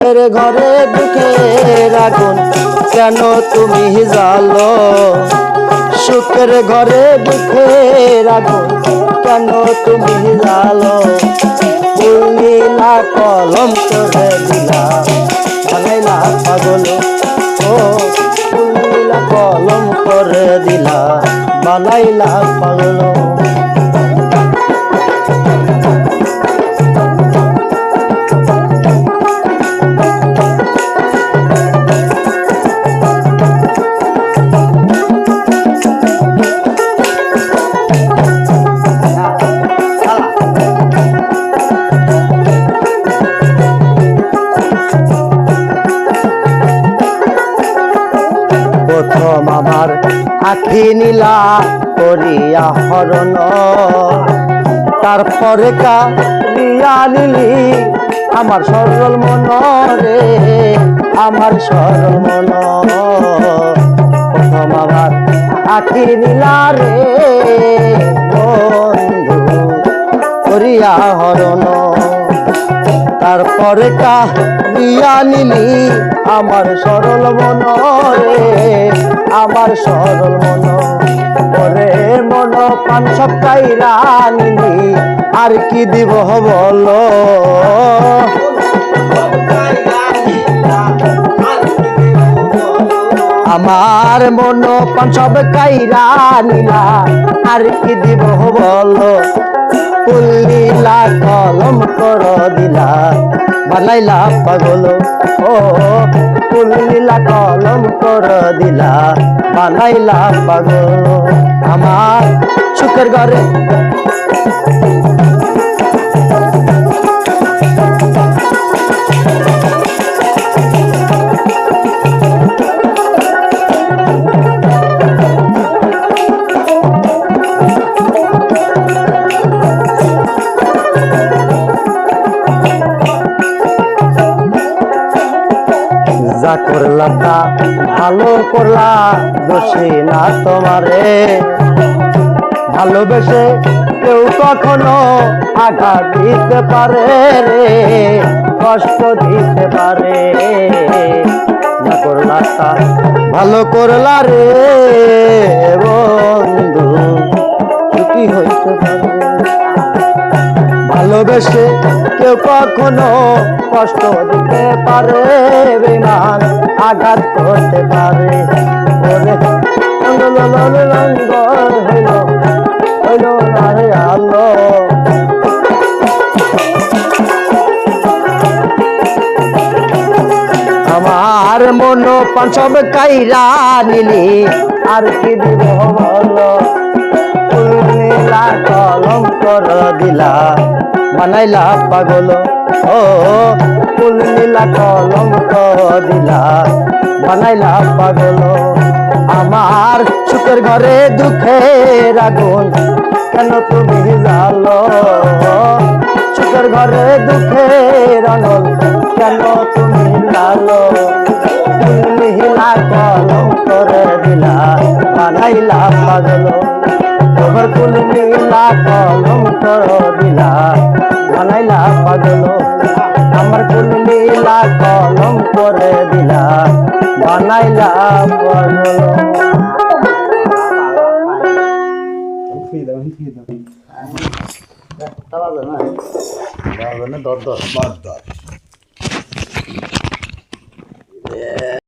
ঘরে দুঃখের আগুন কেন তুমি জ্বালো, সুখের ঘরে দুঃখের আগুন কেন তুমি জ্বালো। ফুল নীলা কলম করে দিলা বানাইলা পাগল, ও ফুল নীলা কলম করে দিলা বানাইলা পাগল। প্রথম আমার আখি নীলা করিয়া হরণ, তারপরে কালিয়া নীলি আমার সরল মন রে, আমার সরল মন। প্রথম আমার আখি নীলা রে বন্ধু করিয়া হরণ, তারপরে কালিয়া নীলি আমার সরল মন রে, আমার সরল মন। ওরে মন পান সব কাইরা নিলি আর কি দিব বলো, আমার মন পান সব কাইরা নিলা আর কি দিব বলো। ফুল নীলা কলম কর দিলা বানাইলা পাগল, ও ফুল নীলা কলম কর দিলা বানাইলা পাগল। আমার সুখের ঘরে যা করলা তা ভালো করলা, দোষী না তোমারে। ভালোবেসে কেউ কখনো আঘাত দিতে পারে রে, কষ্ট দিতে পারে। যা করলা তা ভালো করলা রে বন্ধু, কি হইতে পারে। ভালোবেসে কেউ কখনো কষ্ট দিতে পারে, বেমান আঘাত করতে পারে। হইল না রে আলো, আমার মন পান সব কাইরা নিলি আর কি দিব বলো। ফুল নীলা কলম কর দিলা বানাইলা পাগল, ও ফুল নীলা কলম কর দিলা বানাইলা পাগল। আমার সুখের ঘরে দুঃখের আগুন কেন তুমি জ্বালো, সুখের ঘরে দুঃখের আগুন কেন তুমি জ্বালো। ফুল নীলা কলম করে দিলা বানাইলা পাগল, তোমার ফুল নীলা কলম কর দিলা বানাইলা পাগল। আমার ফুল নীলা কলম করে দিলা বানাইলা পাগল।